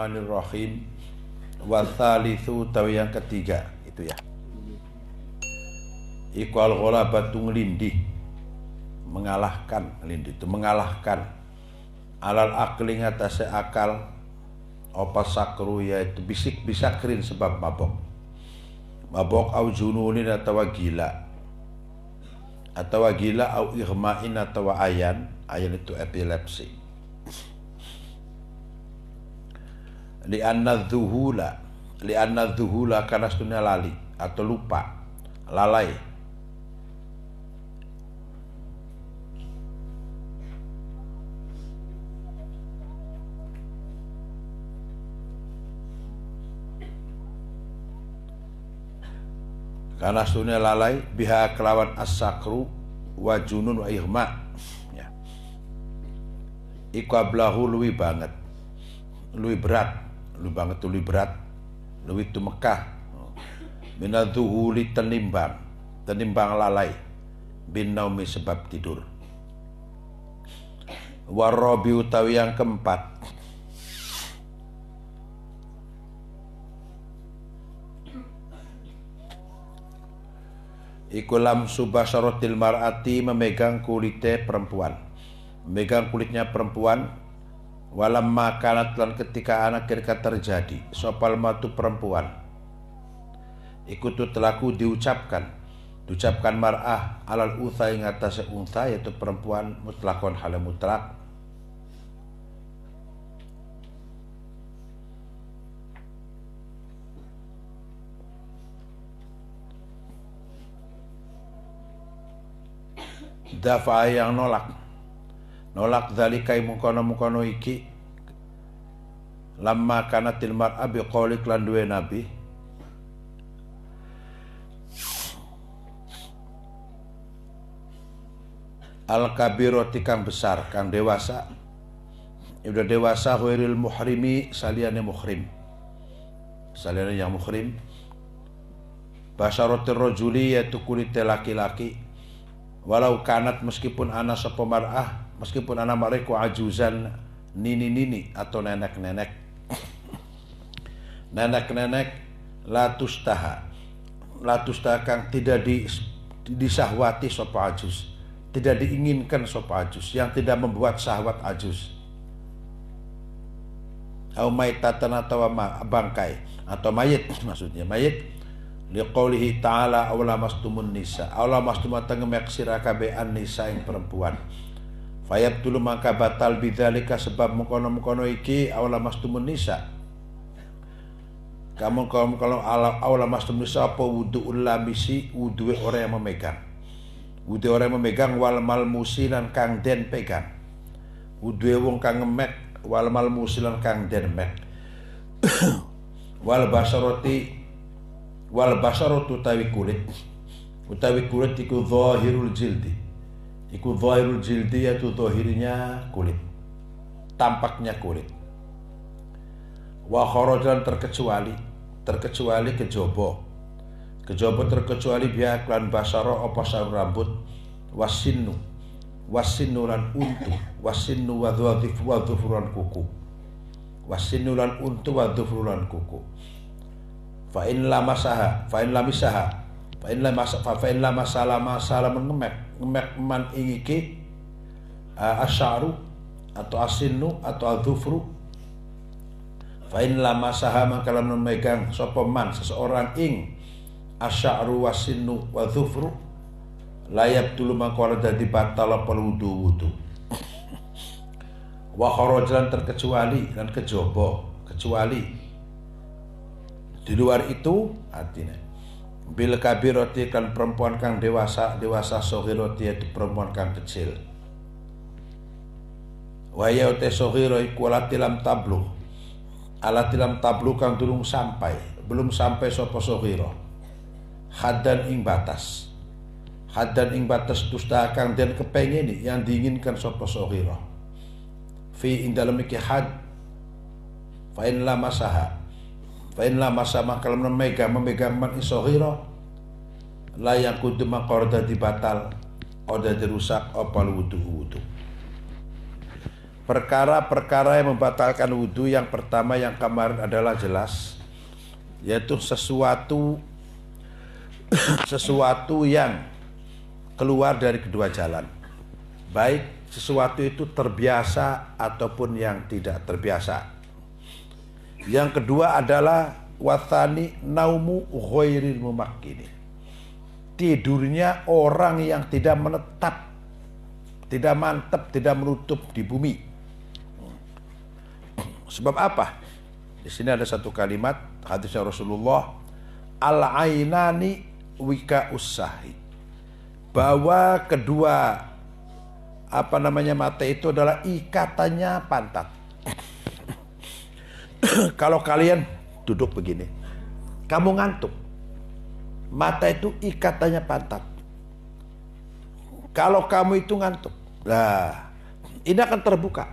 Bismillahirrahmanirrahim. Wa tsalitsu tawi yang ketiga itu ya. Iku al-ghalabatu nglindih, mengalahkan, nglindih itu mengalahkan alal akli ngatasé akal apa sakru yaitu bisik bisakrin sebab mabok au jununin atau gila au ighma'in atau ayan itu epilepsi. Li'anna dhuhula karena sedunia lali atau lupa, lalai. Karena sedunia lalai biha kelawan as-sakru wa junun wa ighma ya. Iku ablahu luwi banget, luwi berat, luwi tumekah minadzuhuli tenimbang lalai bin naumi sebab tidur. Warabi utawi yang keempat iku lamsu basyaratil mar'ati memegang kulitnya perempuan walam makanat lan ketika anak ketika terjadi sopal matu perempuan ikutu telaku diucapkan mar'ah alal untha ing atase untha yaitu perempuan mutlakon hal mutlak dafa yang nolak dzalikai mungkono iki lamma kanatil mar'a biqauli lan duwe nabi al kabirati kang besar kang dewasa udah dewasa ghairil muhrimi saliyane yang muhrim basyaratir rajuli yaitu kulit laki-laki walau kanat meskipun ana sapa mar'ah meskipun anak mereka ajuzan nini atau nenek la tustaha kang tidak disahwati sapa ajuz, tidak diinginkan sapa ajuz, yang tidak membuat syahwat ajuz. Au maitatan atau bangkai atau mayit, maksudnya mayit liqaulihi ta'ala aula mastumun nisa aula mastumat ngemek sira kabeh an-nisa ing perempuan fayabtul maka batal bidzalika sebab mengkono iki aula mastumun nisa kamu kalau aula mastumun nisa apa wudu'ul lamisi wudu'e orang yang memegang wal malmusi lan kang den pegang wudu'e wong kang ngemek wal malmusi lan kang den mek wal basaratu utawi kulit iku zahirul jildi yaitu zahirnya kulit, tampaknya kulit. Wa kharajan terkecuali kejaba terkecuali biha klan basara apa sarung rambut wasinnu lan untu wasinnu wa dhufran kuku wasinnu lan untu wa dhufran kuku fa in lamasaha ngemek man ingiki asy'aru atau asinnu atau adzufru fa in lamasaha maka lamun memegang sapa man seseorang ing asy'aru wasinnu wa dzufru layab tulu maka dadi batal apa wudu wa kharajan terkecuali dan kecuali di luar itu artinya bil kabirati kan perempuan kang dewasa soghirati yaitu perempuan kang kecil wa ya te soghiro iku alatilam tablu kang belum sampai sapa soghiro hadan ing batas tusta kang den kepengeni yang diinginkan sapa soghiro fi ing dalem iki had fa in la masa kalau memegang man isohiro la yang kudu maqorda dibatal oda dirusak opal wudu perkara-perkara yang membatalkan wudhu yang pertama yang kemarin adalah jelas, yaitu sesuatu yang keluar dari kedua jalan, baik sesuatu itu terbiasa ataupun yang tidak terbiasa. Yang kedua adalah wathani naumu ghairil mumakkini, tidurnya orang yang tidak menetap, tidak mantap, tidak menutup di bumi. Sebab apa? Di sini ada satu kalimat hadisnya Rasulullah, al-ainani wika usahi, bahwa kedua mata itu adalah ikatannya pantat. Kalau kalian duduk begini, kamu ngantuk, mata itu ikatannya pantat. Kalau kamu itu ngantuk, nah ini akan terbuka,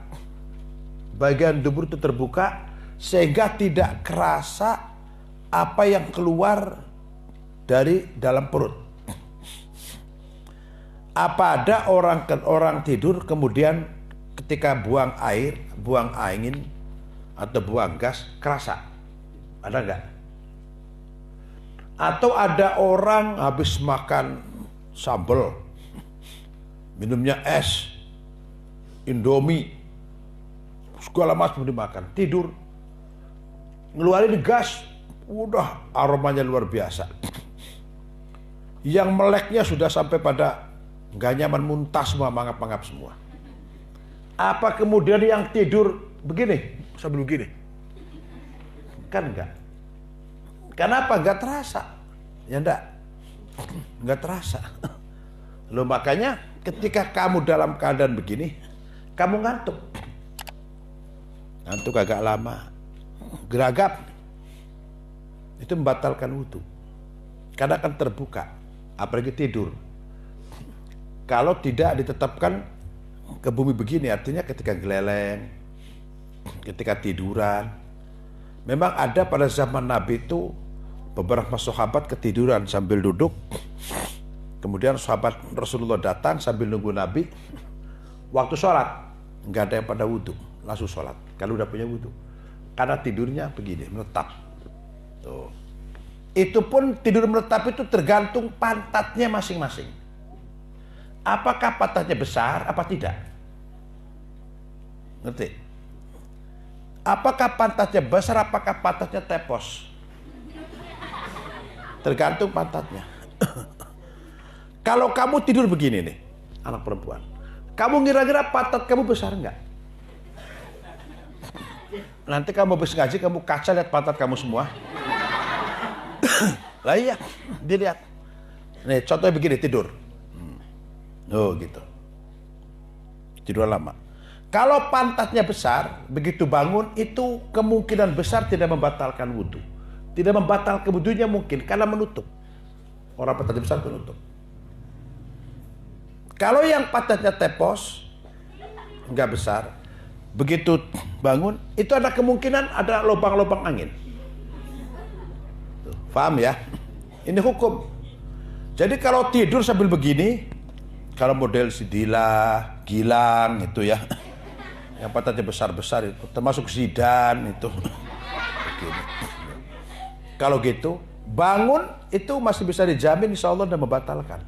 bagian dubur itu terbuka sehingga tidak kerasa apa yang keluar dari dalam perut. Apa ada orang tidur kemudian ketika buang air, buang angin atau buang gas kerasa? Ada enggak? Atau ada orang habis makan sambal, minumnya es, Indomie, segala macam dimakan, tidur, ngeluarin gas, udah aromanya luar biasa. Yang meleknya sudah sampai pada nggak nyaman, muntah semua, mangap-mangap semua. Apa kemudian yang tidur begini, sambil begini? Kan enggak. Kenapa? Enggak terasa. Ya enggak. Enggak terasa. Loh, makanya ketika kamu dalam keadaan begini, kamu ngantuk. Ngantuk agak lama, geragap, itu membatalkan wudhu. Karena akan terbuka, apalagi tidur. Kalau tidak ditetapkan ke bumi begini, artinya ketika geleleng, ketika tiduran. Memang ada pada zaman Nabi itu beberapa sahabat ketiduran sambil duduk. Kemudian sahabat Rasulullah datang sambil nunggu Nabi. Waktu sholat, nggak ada yang pada wudhu, langsung sholat. Kalau udah punya wudhu, karena tidurnya begini, menetap. Tuh. Itu pun tidur menetap itu tergantung pantatnya masing-masing. Apakah pantatnya besar apa tidak? Ngerti? Apakah pantatnya besar, apakah pantatnya tepos? Tergantung pantatnya. Kalau kamu tidur begini nih, anak perempuan, kamu ngira-ngira pantat kamu besar enggak? Nanti kamu habis ngaji, kamu kaca lihat pantat kamu semua. Lah iya, dilihat. Nih contohnya begini, tidur. Oh gitu. Tidur lama. Kalau pantatnya besar, begitu bangun itu kemungkinan besar tidak membatalkan wudhu. Tidak membatalkan wudhunya mungkin karena menutup. Orang pantatnya besar menutup. Kalau yang pantatnya tepos, enggak besar, begitu bangun itu ada kemungkinan ada lubang-lubang angin. Tuh, paham ya? Ini hukum. Jadi kalau tidur sambil begini, kalau model Sidila, Gilang itu ya, yang pantatnya besar-besar itu, termasuk Zidan itu. Begini. Kalau gitu, bangun itu masih bisa dijamin insya Allah dan membatalkan.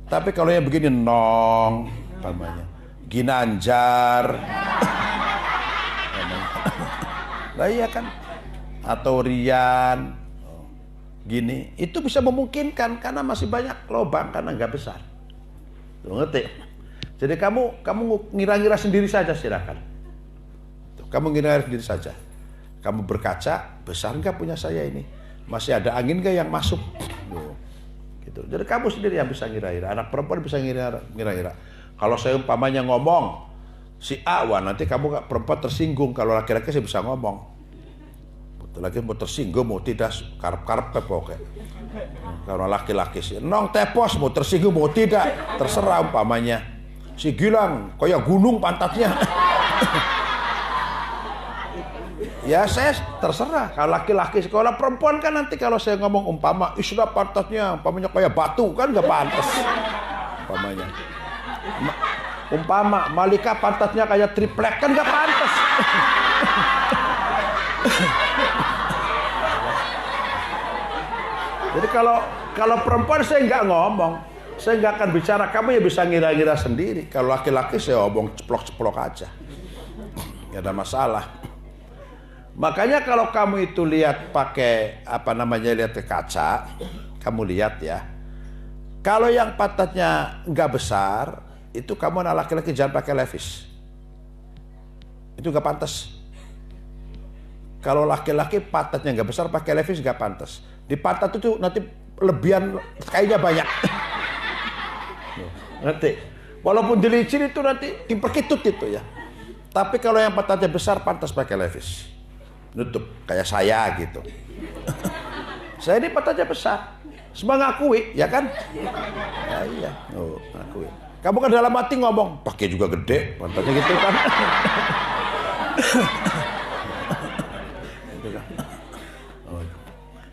Tapi kalau yang begini nong, namanya Ginanjar, nah iya kan, atau Rian, gini, itu bisa memungkinkan karena masih banyak lubang karena nggak besar. Tuh, ngerti? Jadi kamu ngira-ngira sendiri saja, silakan. Tuh, kamu ngira-ngira sendiri saja. Kamu berkaca, besar nggak punya saya ini? Masih ada angin nggak yang masuk? Tuh, gitu. Jadi kamu sendiri yang bisa ngira-ngira. Anak perempuan bisa ngira-ngira. Kalau saya umpamanya ngomong si A, wah nanti kamu perempuan tersinggung. Kalau laki-laki saya bisa ngomong. Betul, lagi mau tersinggung mau tidak, karep-karep pokoknya. Kalau laki-laki sih, nong tepos mau tersinggung mau tidak, terserah umpamanya. Si Gilang, kayak gunung pantatnya. Ya saya terserah. Kalau laki-laki, kalau perempuan kan nanti kalau saya ngomong umpama, sudah pantatnya umpamanya kayak batu kan nggak pantas. Umpamanya. Umpama Malika pantatnya kayak triplek kan nggak pantas. Jadi kalau perempuan saya nggak ngomong, saya nggak akan bicara, kamu ya bisa ngira-ngira sendiri. Kalau laki-laki saya ngomong ceplok-ceplok aja, nggak ada masalah. Makanya kalau kamu itu lihat pakai lihat ke kaca, kamu lihat ya. Kalau yang pantatnya nggak besar, itu kamu anak laki-laki jangan pakai levis. Itu nggak pantas. Kalau laki-laki pantatnya nggak besar pakai levis nggak pantas. Di pantat itu nanti lebihan kayaknya banyak. Nanti walaupun dilicin itu nanti diperkitut itu ya. Tapi kalau yang pantatnya besar pantas pakai levis. Nutup kayak saya gitu. Saya ini pantatnya besar. Semua ngakui, ya kan? Ya, iya. Oh, ngakui. Kamu kan dalam hati ngomong, pakai juga gede, pantatnya gitu kan.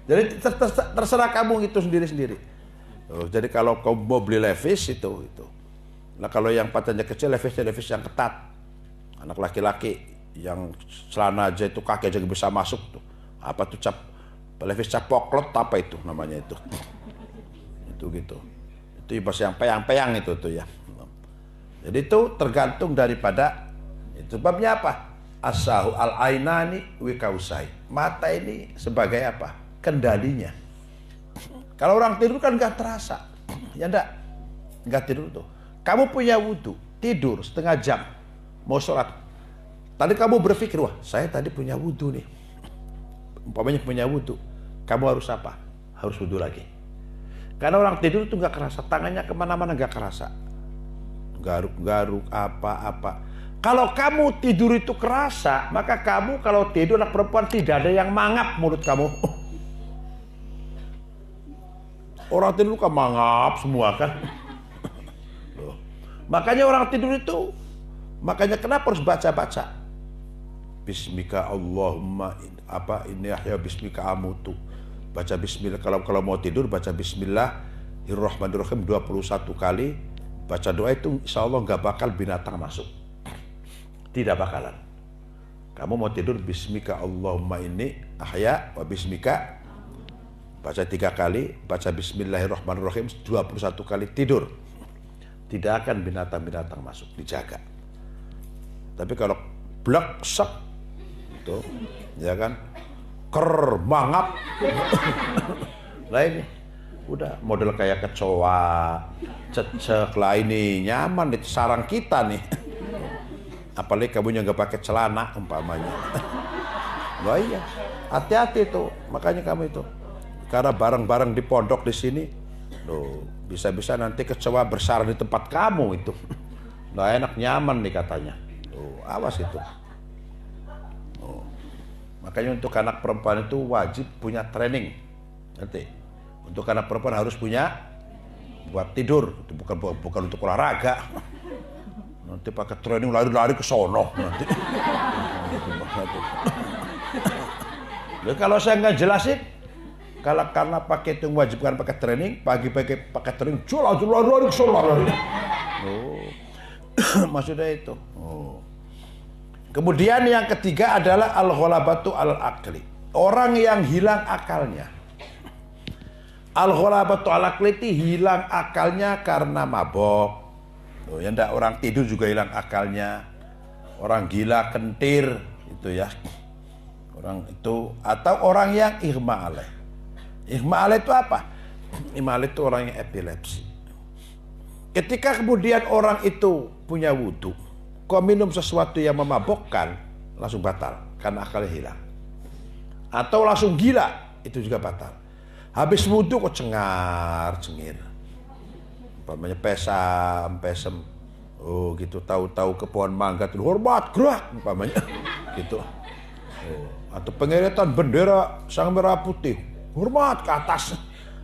Jadi terserah kamu itu sendiri-sendiri. Jadi kalau kamu mau beli levis itu. Nah kalau yang pantatnya kecil, levis yang ketat. Anak laki-laki yang celana aja itu kaki aja bisa masuk tuh. Apa tuh levis cap poklot apa itu namanya itu. Itu gitu. Itu ibas yang peyang-peyang itu tuh ya. Jadi itu tergantung daripada itu. Sebabnya apa? Asahu al-ainani wikausai. Mata ini sebagai apa? Kendalinya. Kalau orang tidur kan nggak terasa, ya nggak tidur tuh. Kamu punya wudhu, tidur setengah jam, mau sholat. Tadi kamu berpikir, wah saya tadi punya wudhu nih. Umpamanya punya wudhu, kamu harus apa? Harus wudhu lagi. Karena orang tidur tuh nggak kerasa, tangannya kemana-mana nggak kerasa, garuk-garuk apa-apa. Kalau kamu tidur itu kerasa, maka kamu kalau tidur anak perempuan tidak ada yang mangap mulut kamu. Orang tidur kan mangap semua kan. Loh. Makanya orang tidur itu, makanya kenapa harus baca-baca? Bismika Allahumma inni ahya bismika amutu. Baca bismillah kalau mau tidur baca bismillahirrahmanirrahim 21 kali. Baca doa itu insya Allah nggak bakal binatang masuk. Tidak bakalan. Kamu mau tidur bismika Allahumma inni ahya wa bismika. Baca 3 kali, baca bismillahirrahmanirrahim 21 kali, tidur. Tidak akan binatang-binatang masuk, dijaga. Tapi kalau blek sek itu ya kan mangap. Lah ini udah model kayak kecoa, cecek lah ini nyaman di sarang kita nih. Apalagi kamu nggak pakai celana umpamanya. Wah iya, hati-hati tuh, makanya kamu itu. Karena barang-barang di pondok di sini, loh, bisa-bisa nanti kecoa bersarang di tempat kamu itu. Nggak enak, nyaman nih katanya. Loh, awas itu. Loh. Makanya untuk anak perempuan itu wajib punya training. Nanti untuk anak perempuan harus punya buat tidur, itu bukan untuk olahraga. Nanti pakai training lari-lari ke sono nanti. Loh, kalau saya nggak jelasin. Kalau karena pakai itu mewajibkan pakai training, pagi pakai training, lari ke sono. Oh. Maksudnya itu. Oh. Kemudian yang ketiga adalah al-ghalabatu al-aqli. Orang yang hilang akalnya. Al-ghalabatu al-aqli itu hilang akalnya karena mabok. Oh, ya enggak, orang tidur juga hilang akalnya. Orang gila, kentir itu ya. Orang itu atau orang yang ighma alaih. Ighma alaih itu apa? Ighma alaih itu orang yang epilepsi. Ketika kemudian orang itu punya wudhu, kok minum sesuatu yang memabokkan, langsung batal karena akalnya hilang. Atau langsung gila, itu juga batal. Habis wudhu kok cengar-cengir. Umpamanya pesem. Oh gitu, tahu-tahu ke pohon mangga itu hormat gerak umpamanya. Gitu. Oh. Atau pengeretan bendera sang merah putih, hormat ke atas.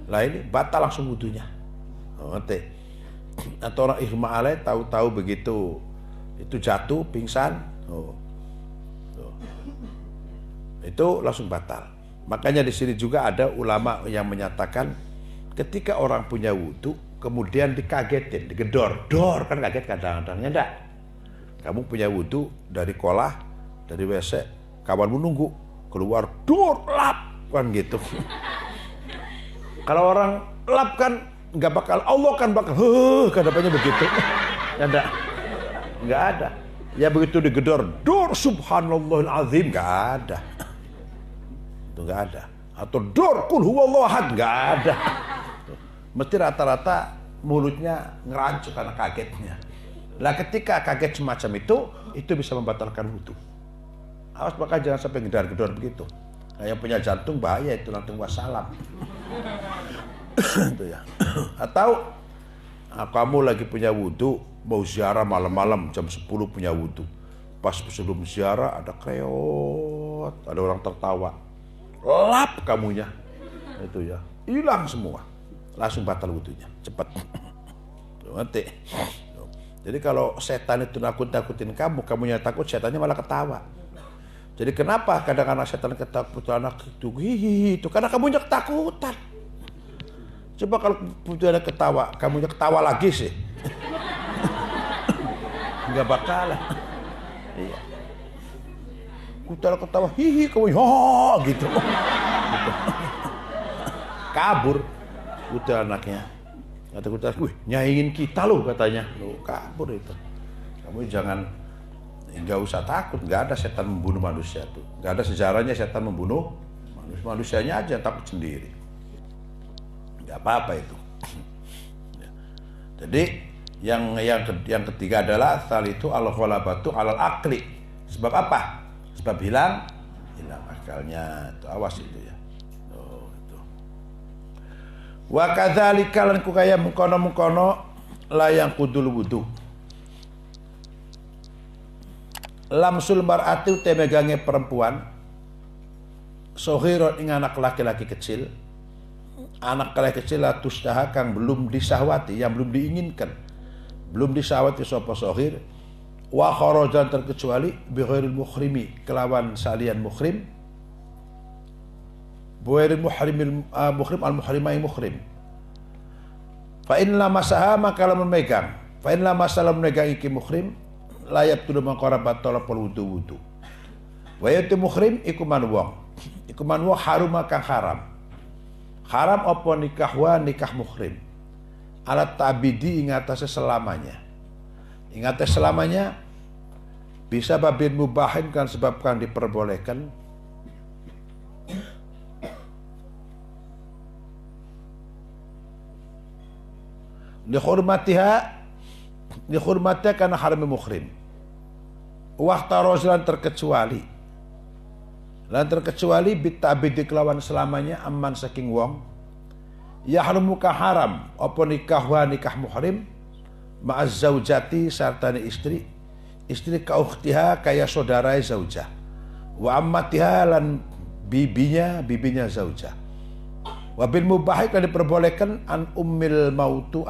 Lah ini batal langsung wudhunya. Oh, ngerti? Atau orang ighma alaih tahu-tahu begitu itu jatuh pingsan, itu langsung batal. Makanya di sini juga ada ulama yang menyatakan ketika orang punya wudhu kemudian dikagetin, digedor. Dor kan kaget kadang-kadang, enggak. Kamu punya wudu dari kolah, dari WC, kawanmu nunggu, keluar, dor, lap, kan gitu. Kalau orang lap kan nggak bakal, Allah kan bakal, kan apanya begitu. Nggak ada. Ya begitu digedor, dor subhanallahil azim, nggak ada. Itu nggak ada. Atau dor kul huwallahu ahad, nggak ada. Mesti rata-rata mulutnya ngerancuk karena kagetnya. Lah ketika kaget semacam itu bisa membatalkan wudu. Awas maka jangan sampai gedor-gedor begitu. Nah, yang punya jantung bahaya itu, langsung wassalam. Itu ya. Atau kamu lagi punya wudu, mau ziarah malam-malam jam 10 punya wudu. Pas sebelum ziarah ada kreot, ada orang tertawa. Lap kamunya. Itu ya. Hilang semua. Langsung batal wudunya, cepat. Ngerti? Jadi kalau setan itu nakut-nakutin kamunya takut, setannya malah ketawa. Jadi kenapa kadang-kadang setan ketakutan anak itu karena kamunya ketakutan. Coba kalau butuh ada ketawa, kamunya ketawa lagi sih. Enggak bakalan. Iya. Kutal ketawa, hihi kamu gitu. Kabur udah anaknya. Kata kutal, nyaingin kita loh katanya. Loh, kabur itu. Kamu jangan, nggak usah takut, nggak ada setan membunuh manusia tuh. Nggak ada sejarahnya setan membunuh manusianya aja takut sendiri. Nggak apa-apa itu. Jadi yang ketiga adalah tal itu al-ghalabatu alal aqli. Sebab apa? Sebab hilang akalnya. Itu awas itu ya. Wa kadzalika lan kaya mengkono-mengkono layang kudul wudu. Lamsul mar'ati temegange perempuan sohiro ing anak laki-laki kecil. Anak laki kecil tusdaha kang belum disahwati, yang belum diinginkan. Belum disahwati sapa sohir. Wa kharajan terkecuali bi ghairil muhrimi, kelawan salian muhrim. Buairil muhrim al-muhrimai muhrim. Fa in lamasaha maka lamun megang. Fa in lamasaha megang iki muhrim layap tudu mangkarabat tolak wudu. Wa yaitu muhrim iku man wong. Iku man wong haruma kang haram. Haram apa nikah muhrim. Alat tabidi ing atase selamanya. Ing atase selamanya bisa babin mubahin kan sebabkan diperbolehkan. Dihormatiha karena haram muhrim. Wahtarozlan terkecuali bitabidi kelawan selamanya aman saking wong yahrumu ka haram apa nikah muhrim ma'az zaujati sartani istri ka ukhtiha kaya saudarai zaujah wa ammatiha lan bibinya zaujah. Wabil mubahik kan diperbolehkan an ummil mautu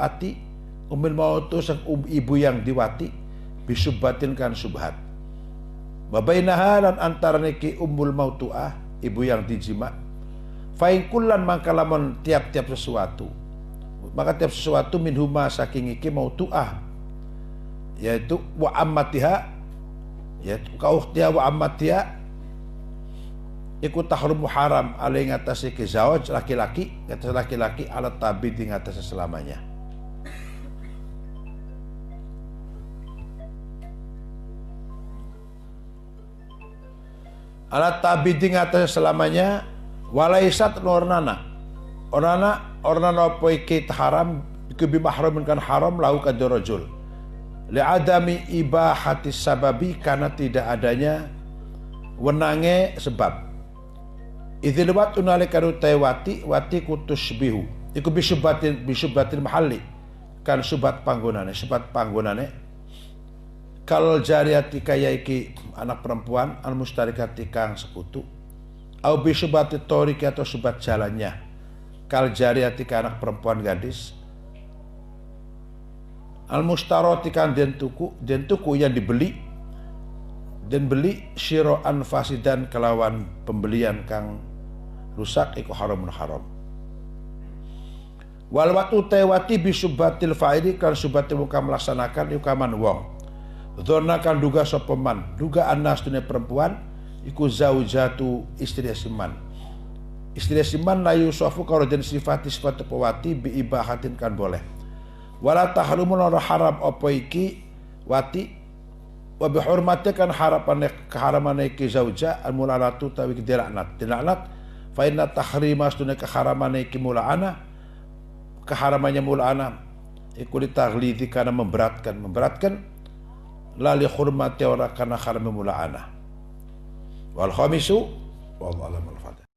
sang ibu yang diwati bisubatin kan subhat. Wabainaha lan antara niki ummul mautuah ibu yang dijima. Fain kullan maka lamun tiap-tiap sesuatu. Maka tiap sesuatu minhuma saking iki mautuah yaitu wa ammatiha yaitu kaukhtiha wa ammatiha ikut tahrum haram alai ngatasi ke zawaj laki-laki alat tabid di ngatasi selamanya. Alat tabid di ngatasi selamanya walaisat ornana apa iki haram iku bi mahramin kan haram lau kadurajul li adami ibahati sababi karena tidak adanya wenange sebab. Idzil watu nalika wati kutus bihu iku bisubatin mahalli kan subat panggonane kal jariyati kaya iki anak perempuan al mustarikati kang sekutu au bisubati toriki atau subat jalannya kal jariyati ka anak perempuan gadis al mustaroti kan den tuku yang dibeli syira'an fasidan kelawan pembelian kang rusak iku haramun haram. Wal watu tewati bisubatil fa'ili kan subati muka melaksanakan yukaman wong. Dzona kan duga sopeman, duga anas dunia perempuan iku zaujatu istri siman. Istri siman la yusofu kalau den sifati sifat pewati bi ibahatin kan boleh. Wala tahrumun ora haram apa iki wati wa bi hurmati kan harapane keharamane iki zauja al mulalatu tawi dilaknat fa inna tahrima astune keharamane iki mula'ana keharamannya mula'ana iku ditaglidi karena memberatkan la li hurmati ora kana haram mula'ana wal khamisu wallahu a'lam.